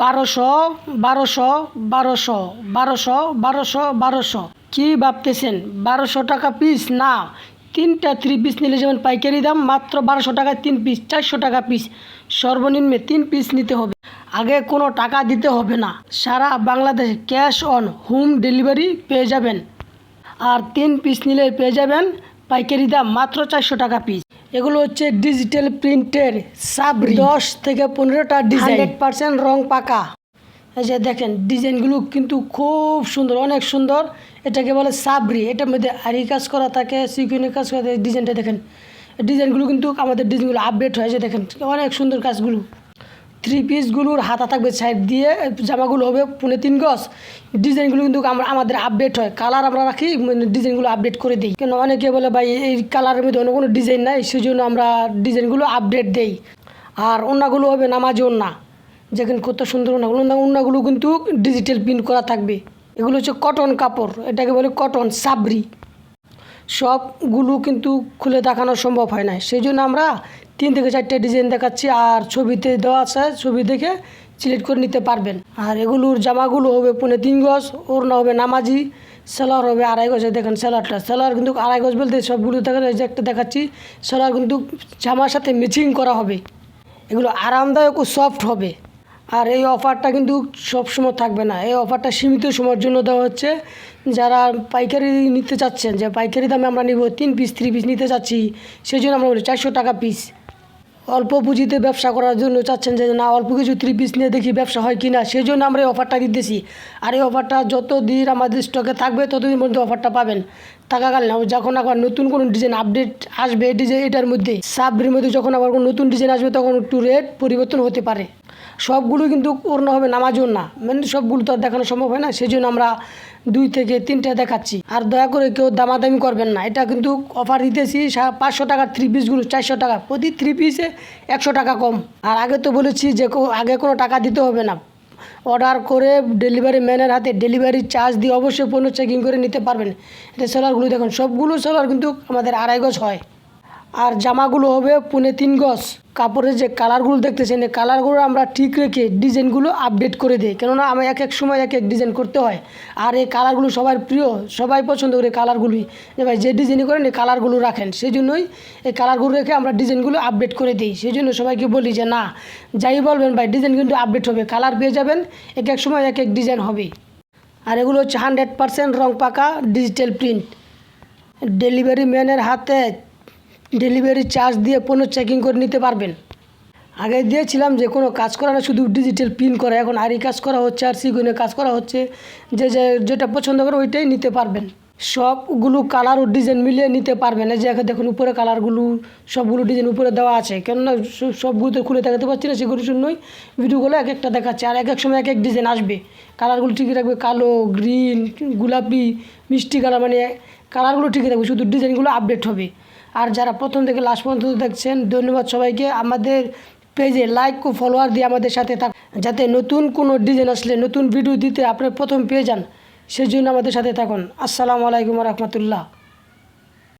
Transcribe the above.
1200 1200 1200 1200 1200 1200 কি ভাবতেছেন? 1200 টাকা পিস না, তিনটা 3 পিস নিলে যেমন পাইকারি দাম মাত্র 1200 টাকায় 3 পিস, 400 টাকা পিস, সর্বনিম্ন 3 পিস নিতে হবে। আগে কোনো টাকা দিতে হবে না, সারা বাংলাদেশে ক্যাশ অন হোম ডেলিভারি পেয়ে যাবেন। আর 3 পিস নিলে পেয়ে যাবেন পাইকারি দাম মাত্র 400 টাকা পিস। এগুলো হচ্ছে ডিজিটাল প্রিন্টের সাবরি, 10 থেকে 15টা ডিজাইন, 100% রং পাকা। এই যে দেখেন ডিজাইনগুলো কিন্তু খুব সুন্দর, অনেক সুন্দর। এটাকে বলে সাবরি, এটার মধ্যে আরি কাজ করা থাকে, সিকুয়েন্সের কাজ করা থাকে। ডিজাইনটা দেখেন, ডিজাইনগুলো কিন্তু আমাদের ডিজাইনগুলো আপডেট হয়েছে, দেখেন অনেক সুন্দর কাজগুলো। 3 পিসগুলোর হাতা থাকবে সাইড দিয়ে, জামাগুলো হবে 3.5 গজ। ডিজাইনগুলো কিন্তু আমাদের আপডেট হয়, কালার আমরা রাখি, ডিজাইনগুলো আপডেট করে দিই। কেন অনেকে বলে ভাই এই কালারের মধ্যে অন্য কোনো ডিজাইন নাই, সেই জন্য আমরা ডিজাইনগুলো আপডেট দেই। আর ওড়নাগুলো হবে নামাজি ওড়না, যেখানে কত সুন্দর ওড়নাগুলো কিন্তু ডিজিটাল প্রিন্ট করা থাকবে। এগুলো হচ্ছে কটন কাপড়, এটাকে বলে কটন সাবরি। সবগুলো কিন্তু খুলে দেখানো সম্ভব হয় না, সেই জন্য আমরা 3 থেকে 4টে ডিজাইন দেখাচ্ছি। আর ছবিতে দেওয়া আছে, ছবি দেখে সিলেক্ট করে নিতে পারবেন। আর এগুলোর জামাগুলো হবে 3.5 গজ, ওড়না হবে নামাজি, সেলার হবে 2.5 গজ। দেখেন সেলার কিন্তু 2.5 গজ বলতে সবগুলো দেখেন, এই যে একটা দেখাচ্ছি, সেলার কিন্তু জামার সাথে ম্যাচিং করা হবে। এগুলো আরামদায়ক ও সফট হবে। আর এই অফারটা কিন্তু সবসময় থাকবে না, এই অফারটা সীমিত সময়ের জন্য দেওয়া হচ্ছে। যারা পাইকারি নিতে চাচ্ছেন, যে পাইকারি দামে আমরা নিব 3 পিস 3 পিস নিতে চাচ্ছি, সেই জন্য আমরা বলি 400 টাকা পিস। অল্প পুঁজিতে ব্যবসা করার জন্য চাচ্ছেন যে না অল্প কিছু 3 পিস নিয়ে দেখি ব্যবসা হয় কি না, সেই জন্য আমরা এই অফারটা দিতেছি। আর এই অফারটা যতদিন আমাদের স্টকে থাকবে ততদিন পর্যন্ত অফারটা পাবেন। থাকাকালীন যখন আবার নতুন কোনো ডিজাইন আপডেট আসবে, এটার মধ্যে সাবরির মধ্যে যখন আবার কোনো নতুন ডিজাইন আসবে, তখন একটু রেট পরিবর্তন হতে পারে। সবগুলো কিন্তু ওড়না হবে নামাজ ওড়না, মানে সবগুলো তো আর দেখানো সম্ভব হয় না, সেই জন্য আমরা 2 থেকে 3টে দেখাচ্ছি। আর দয়া করে কেউ দামাদামি করবেন না, এটা কিন্তু অফার দিতেছি। 500 টাকার 3 পিসগুলো 400 টাকা, প্রতি 3 পিসে 100 টাকা কম। আর আগে তো বলেছি যে আগে কোনো টাকা দিতে হবে না, অর্ডার করে ডেলিভারি ম্যানের হাতে ডেলিভারি চার্জ দিয়ে অবশ্যই পণ্য চেকিং করে নিতে পারবেন। এটা সেলারগুলো দেখুন, সবগুলো সেলার কিন্তু আমাদের 2.5 গজ হয়। আর জামাগুলো হবে 3.5 গজ। কাপড়ের যে কালারগুলো দেখতেছেন, এই কালারগুলো আমরা ঠিক রেখে ডিজাইনগুলো আপডেট করে দিই, কেননা আমি এক সময় এক ডিজাইন করতে হয়। আর এই কালারগুলো সবার প্রিয়, সবাই পছন্দ করে কালারগুলোই, যে ভাই যে ডিজাইনই করেন এই কালারগুলো রাখেন। সেই জন্যই এই কালারগুলো রেখে আমরা ডিজাইনগুলো আপডেট করে দিই। সেই জন্য সবাইকে বলি যে না, যাই বলবেন ভাই ডিজাইন কিন্তু আপডেট হবে, কালার পেয়ে যাবেন, এক সময় এক ডিজাইন হবে। আর এগুলো হচ্ছে 100% রং পাকা ডিজিটাল প্রিন্ট। ডেলিভারি ম্যানের হাতে ডেলিভারি চার্জ দিয়ে পণ্য চেকিং করে নিতে পারবেন। আগে দিয়েছিলাম যে কোনো কাজ করা না, শুধু ডিজিটাল প্রিন্ট করা, এখন আরি কাজ করা হচ্ছে আর সিগুনের কাজ করা হচ্ছে। যেটা পছন্দ করে ওইটাই নিতে পারবেন। সবগুলো কালার ও ডিজাইন মিলিয়ে নিতে পারবেন। এই যে দেখুন উপরে কালারগুলো, সবগুলো ডিজাইন উপরে দেওয়া আছে, কেননা সবগুলো তো খুলে দেখাতে পারছি না, সেগুলোর জন্যই ভিডিওগুলো এক একটা দেখাচ্ছে। আর এক সময় এক ডিজাইন আসবে, কালারগুলো ঠিকই রাখবে, কালো, গ্রিন, গোলাপি, মিষ্টি কালার, মানে কালারগুলো ঠিকই থাকবে, শুধু ডিজাইনগুলো আপডেট হবে। আর যারা প্রথম থেকে লাস্ট পর্যন্ত দেখছেন, ধন্যবাদ সবাইকে। আমাদের পেজে লাইক ও ফলোয়ার দিয়ে আমাদের সাথে থাকুন, যাতে নতুন কোনো ডিজাইন আসলে নতুন ভিডিও দিতে আপনি প্রথম পেয়ে যান, সেই জন্য আমাদের সাথে থাকুন। আসসালামু আলাইকুম রহমতুল্লাহ।